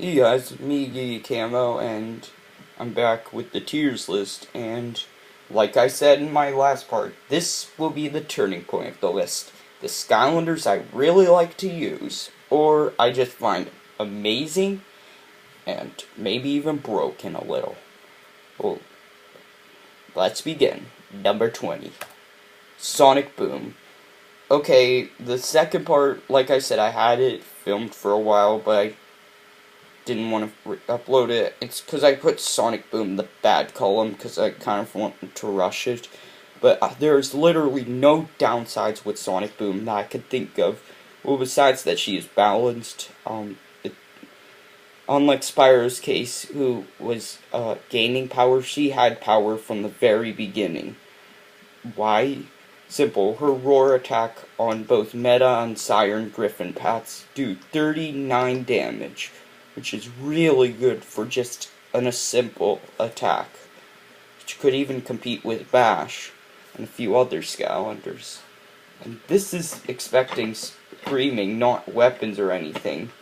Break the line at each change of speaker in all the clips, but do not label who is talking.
Hey guys, me Camo, and I'm back with the tiers list, and like I said in my last part, this will be the turning point of the list. The Skylanders I really like to use, or I just find amazing, and maybe even broken a little. Well, let's begin. Number 20. Sonic Boom. Okay, the second part, like I said, I had it filmed for a while, but I didn't want to upload it. It's because I put Sonic Boom in the bad column because I kind of wanted to rush it. But there's literally no downsides with Sonic Boom that I could think of. Well, besides that she is balanced. Unlike Spyro's case, who was gaining power, she had power from the very beginning. Why? Simple. Her roar attack on both Meta and Siren Griffin paths do 39 damage, which is really good for just a simple attack, which could even compete with Bash and a few other Skylanders. And this is expecting screaming, not weapons or anything.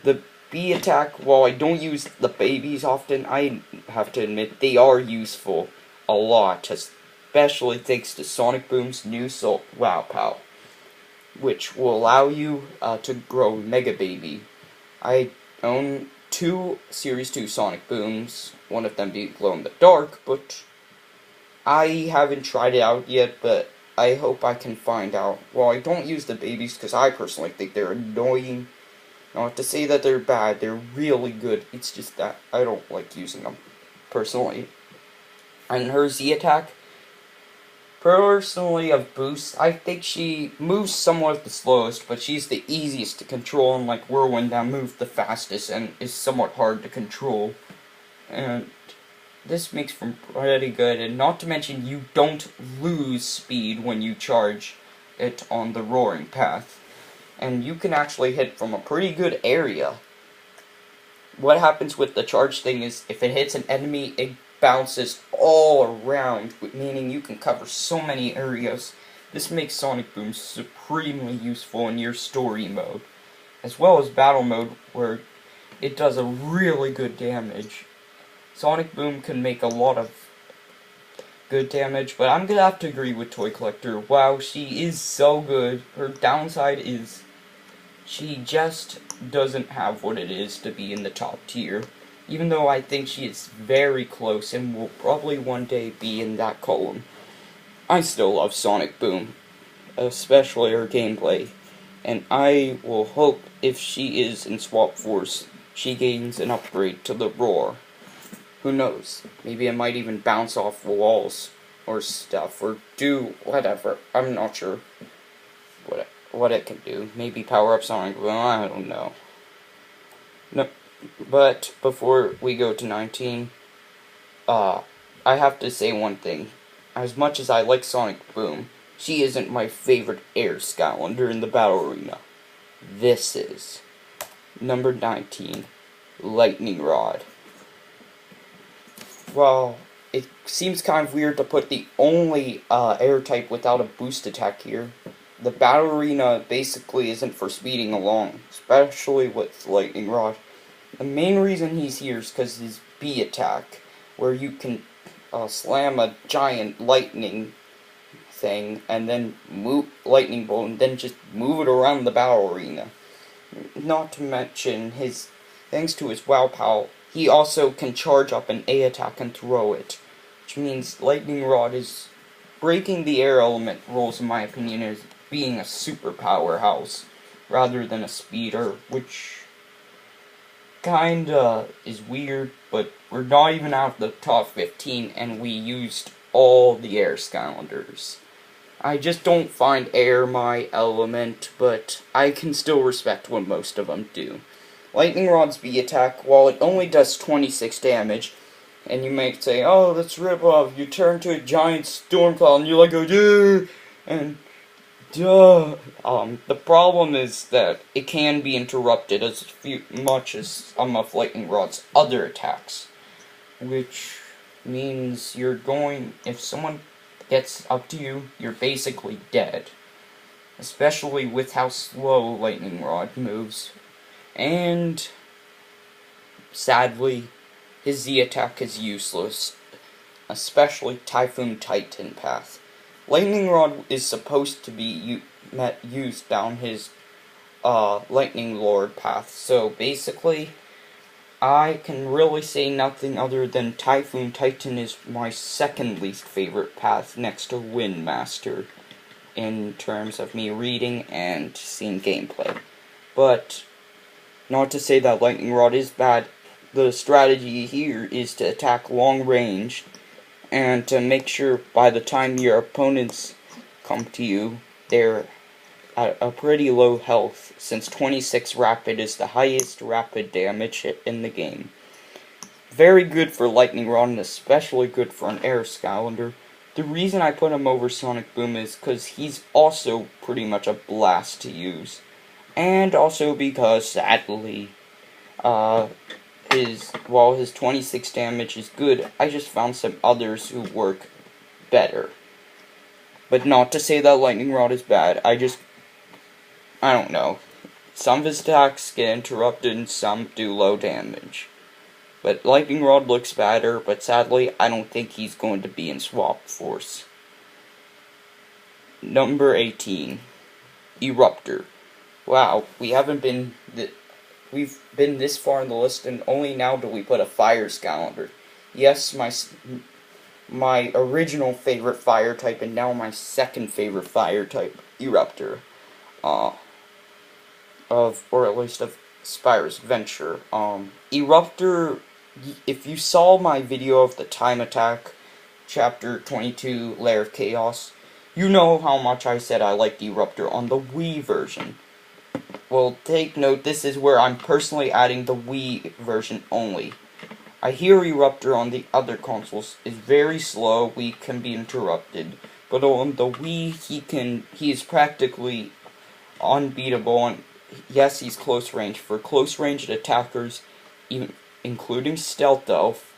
The B attack, while I don't use the babies often, I have to admit they are useful a lot, especially thanks to Sonic Boom's new Wow Pow, which will allow you to grow Mega Baby. I own two Series 2 Sonic Booms, one of them being glow in the dark, but I haven't tried it out yet, but I hope I can find out. Well, I don't use the babies because I personally think they're annoying. Not to say that they're bad, they're really good, it's just that I don't like using them, personally. And her Z attack, personally, of Boost, I think she moves somewhat the slowest, but she's the easiest to control, unlike Whirlwind that moves the fastest and is somewhat hard to control. And this makes them pretty good, and not to mention you don't lose speed when you charge it on the roaring path. And you can actually hit from a pretty good area. What happens with the charge thing is, if it hits an enemy, it bounces all around, meaning you can cover so many areas. This makes Sonic Boom supremely useful in your story mode, as well as battle mode, where it does a really good damage. Sonic Boom can make a lot of good damage, but I'm gonna have to agree with Toy Collector. Wow, she is so good. Her downside is she just doesn't have what it is to be in the top tier, even though I think she is very close and will probably one day be in that column. I still love Sonic Boom, especially her gameplay, and I will hope if she is in Swap Force, she gains an upgrade to the Roar. Who knows, maybe it might even bounce off walls or stuff, or do whatever. I'm not sure what it can do. Maybe power up Sonic Boom, I don't know. No, but before we go to 19, I have to say one thing. As much as I like Sonic Boom, she isn't my favorite air Skylander in the battle arena. This is number 19, Lightning Rod. Well, it seems kind of weird to put the only air type without a boost attack here. The battle arena basically isn't for speeding along, especially with Lightning Rod. The main reason he's here is because his B attack, where you can slam a giant lightning thing and then move lightning bolt and then just move it around the battle arena. Not to mention thanks to his Wow Pow, he also can charge up an A attack and throw it, which means Lightning Rod is breaking the air element rules, in my opinion, as being a super powerhouse rather than a speeder, which kinda is weird, but we're not even out of the top 15 and we used all the air Skylanders. I just don't find air my element, but I can still respect what most of them do. Lightning Rod's B attack, while it only does 26 damage, and you might say, oh, that's rip-off, you turn to a giant storm cloud and you're like, oh, yeah, and duh. The problem is that it can be interrupted as much as some of Lightning Rod's other attacks, which means if someone gets up to you, you're basically dead, especially with how slow Lightning Rod moves. And sadly, his Z attack is useless, especially Typhoon Titan path. Lightning Rod is supposed to be used down his Lightning Lord path, so basically, I can really say nothing other than Typhoon Titan is my second least favorite path next to Wind Master in terms of me reading and seeing gameplay. But, not to say that Lightning Rod is bad, the strategy here is to attack long range and to make sure by the time your opponents come to you, they're at a pretty low health, since 26 rapid is the highest rapid damage in the game. Very good for Lightning Rod, and especially good for an Air Skylander. The reason I put him over Sonic Boom is because he's also pretty much a blast to use. And also because, sadly, while his 26 damage is good, I just found some others who work better. But not to say that Lightning Rod is bad, I don't know. Some of his attacks get interrupted and some do low damage. But Lightning Rod looks better, but sadly, I don't think he's going to be in Swap Force. Number 18. Eruptor. Wow, we've been this far in the list, and only now do we put a Fire Skylander. Yes, my original favorite fire type, and now my second favorite fire type, Eruptor. Or at least of Spyro's Adventure. Eruptor, if you saw my video of the Time Attack, Chapter 22, Lair of Chaos, you know how much I said I liked Eruptor on the Wii version. Well, take note, this is where I'm personally adding the Wii version only. I hear Eruptor on the other consoles is very slow, weak, can be interrupted, but on the Wii, he is practically unbeatable, and yes, he's close range. For close-ranged attackers, even including Stealth Elf,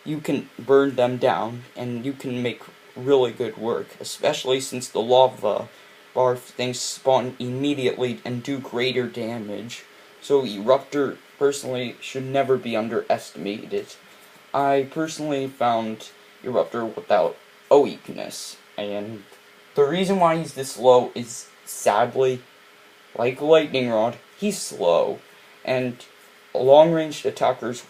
you can burn them down, and you can make really good work, especially since the lava bar things spawn immediately and do greater damage. So Eruptor, personally, should never be underestimated. I personally found Eruptor without a weakness, and the reason why he's this low is, sadly, like Lightning Rod, he's slow, and long-range attackers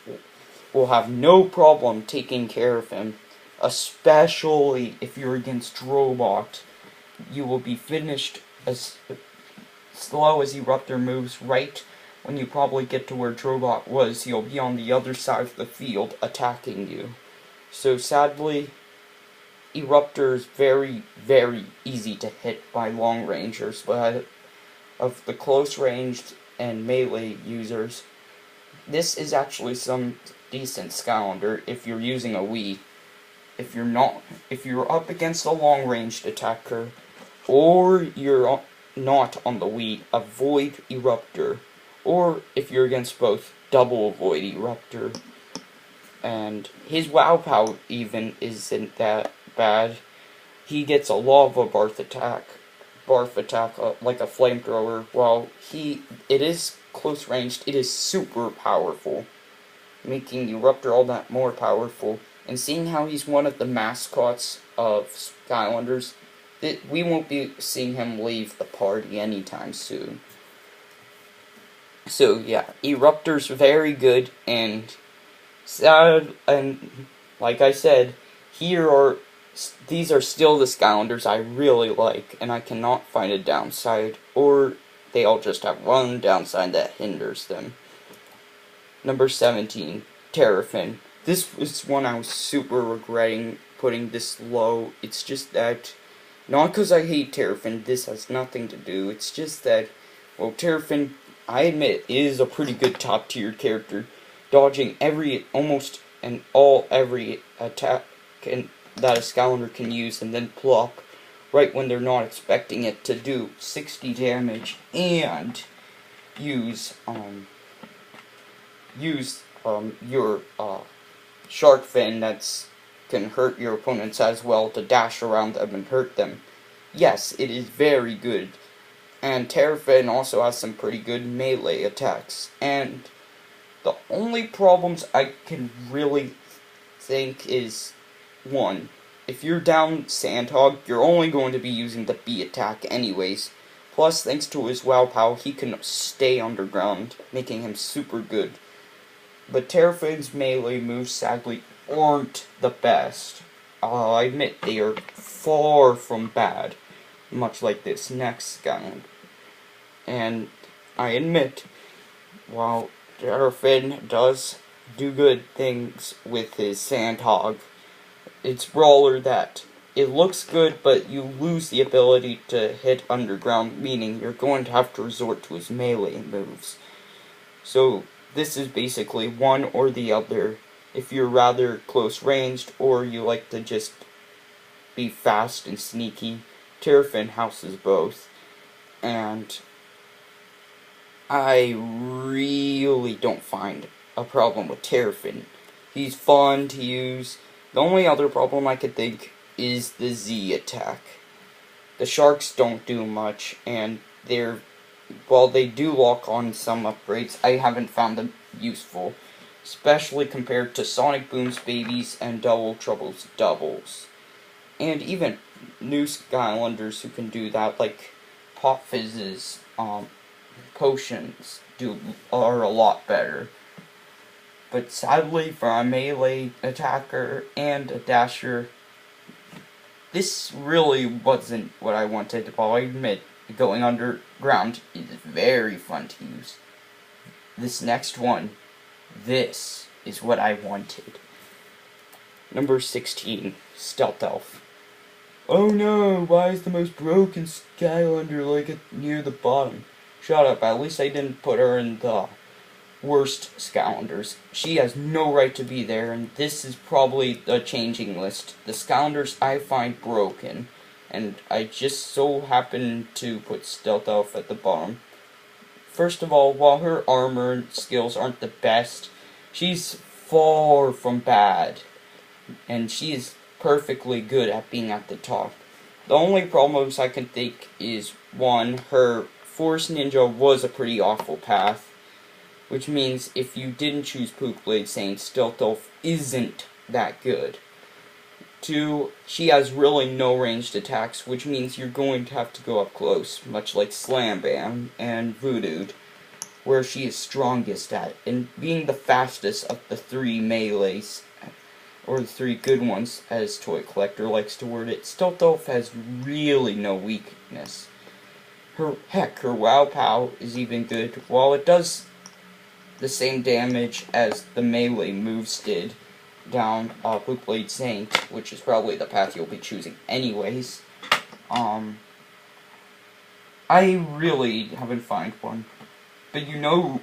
will have no problem taking care of him, especially if you're against Drobot. You will be finished as slow as Eruptor moves. Right when you probably get to where Drobot was, he'll be on the other side of the field attacking you. So sadly, Eruptor is very, very easy to hit by long rangers, but of the close ranged and melee users, this is actually some decent Skylander if you're using a Wii. If you're up against a long ranged attacker, or you're not on the Wii, avoid Eruptor. Or if you're against both, double avoid Eruptor. And his WoW power even isn't that bad. He gets a lava barf attack like a flamethrower. While it is close ranged, it is super powerful, making Eruptor all that more powerful. And seeing how he's one of the mascots of Skylanders, we won't be seeing him leave the party anytime soon. So yeah, Eruptor's very good, and sad, and like I said, these are still the Skylanders I really like, and I cannot find a downside, or they all just have one downside that hinders them. Number 17, Terrafin. This was one I was super regretting putting this low. It's just that, not because I hate Terrafin, this has nothing to do. It's just that, well, Terrafin, I admit, is a pretty good top tier character, dodging every attack that a Skylander can use, and then plop right when they're not expecting it to do 60 damage, and use your shark fin that can hurt your opponents as well to dash around them and hurt them. Yes, it is very good. And Terrafin also has some pretty good melee attacks. And The only problems I can really think is, one, if you're down Sandhog, you're only going to be using the B attack anyways. Plus, thanks to his Wow Pow, he can stay underground, making him super good. But Terrafin's melee moves, sadly, aren't the best. I admit they are far from bad, much like this next Skylander. And I admit, while Terrafin does do good things with his Sandhog, it's Brawler that it looks good, but you lose the ability to hit underground, meaning you're going to have to resort to his melee moves. So this is basically one or the other. If you're rather close ranged, or you like to just be fast and sneaky, Terrafin houses both. And I really don't find a problem with Terrafin. He's fun to use. The only other problem I could think is the Z attack. The sharks don't do much, and while they do lock on some upgrades, I haven't found them useful, especially compared to Sonic Boom's babies and Double Trouble's doubles. And even new Skylanders who can do that, like Pop Fizz's potions are a lot better. But sadly, for a melee attacker and a dasher, this really wasn't what I wanted. While I admit, going underground is very fun to use. This next one, this is what I wanted. Number 16, Stealth Elf. Oh no, why is the most broken Skylander like near the bottom? Shut up, at least I didn't put her in the worst Skylanders. She has no right to be there, and this is probably the changing list. The Skylanders I find broken, and I just so happen to put Stealth Elf at the bottom. First of all, while her armor and skills aren't the best, she's far from bad, and she is perfectly good at being at the top. The only problems I can think is, one, her Force Ninja was a pretty awful path, which means if you didn't choose Pook Blade Saint, Stealth Elf isn't that good. 2, she has really no ranged attacks, which means you're going to have to go up close, much like Slam Bam and Voodooed, where she is strongest at. And being the fastest of the 3 melees, or the 3 good ones, as Toy Collector likes to word it, Stealth Elf has really no weakness. Her Wow Pow is even good. While it does the same damage as the melee moves did down Pook Blade Saint, which is probably the path you'll be choosing anyways, I really haven't found one. But you know,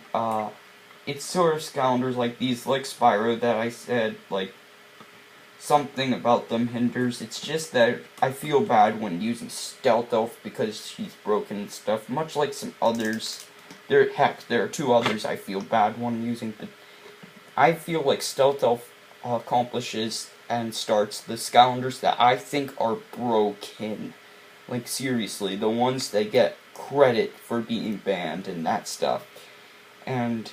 it's sort of Skylanders like these, like Spyro, that I said, like, something about them hinders. It's just that I feel bad when using Stealth Elf because she's broken and stuff, much like some others. There are 2 others I feel bad when using, but I feel like Stealth Elf accomplishes and starts the Skylanders that I think are broken. Like, seriously, the ones that get credit for being banned and that stuff. And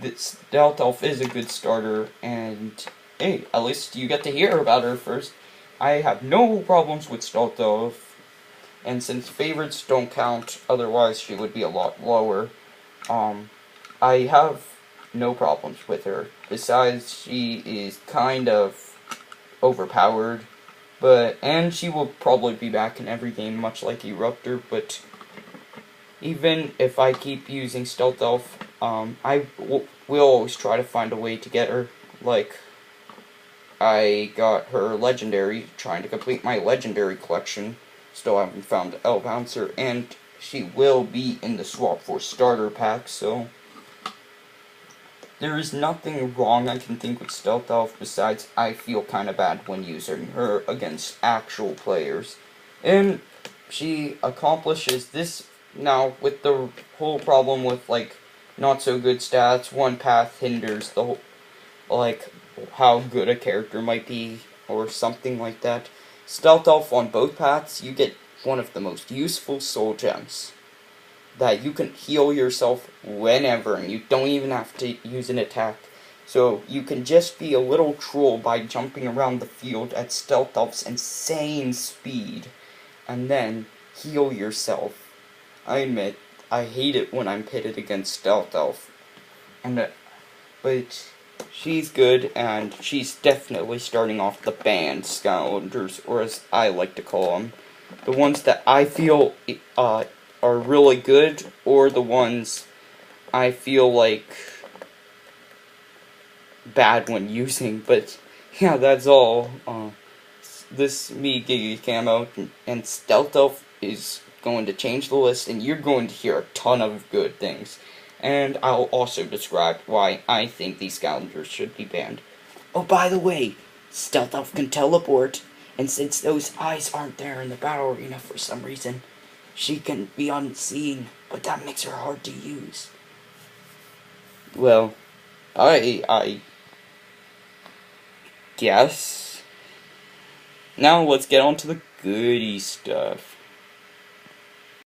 this Stealth Elf is a good starter, and hey, at least you get to hear about her first. I have no problems with Stealth Elf. And since favorites don't count, otherwise she would be a lot lower, I have no problems with her. Besides, she is kind of overpowered, and she will probably be back in every game, much like Eruptor, but even if I keep using Stealth Elf, I will always try to find a way to get her. Like, I got her Legendary, trying to complete my Legendary collection. Still haven't found the L Bouncer, and she will be in the Swap Force starter pack, so there is nothing wrong I can think with Stealth Elf, besides I feel kind of bad when using her against actual players. And she accomplishes this now with the whole problem with, like, not so good stats. One path hinders the whole, like, how good a character might be, or something like that. Stealth Elf on both paths, you get one of the most useful soul gems. that you can heal yourself whenever, and you don't even have to use an attack. So you can just be a little troll by jumping around the field at Stealth Elf's insane speed, and then heal yourself. I admit, I hate it when I'm pitted against Stealth Elf, but she's good, and she's definitely starting off the banned Skylanders, or as I like to call them, the ones that I feel are really good, or the ones I feel like bad when using. But yeah, that's all. This me Giga Camo, and Stealth Elf is going to change the list, and you're going to hear a ton of good things. And I'll also describe why I think these Skylanders should be banned. Oh, by the way, Stealth Elf can teleport, and since those eyes aren't there in the battle arena for some reason, she can be unseen, but that makes her hard to use. Well, I guess. Now let's get on to the goody stuff.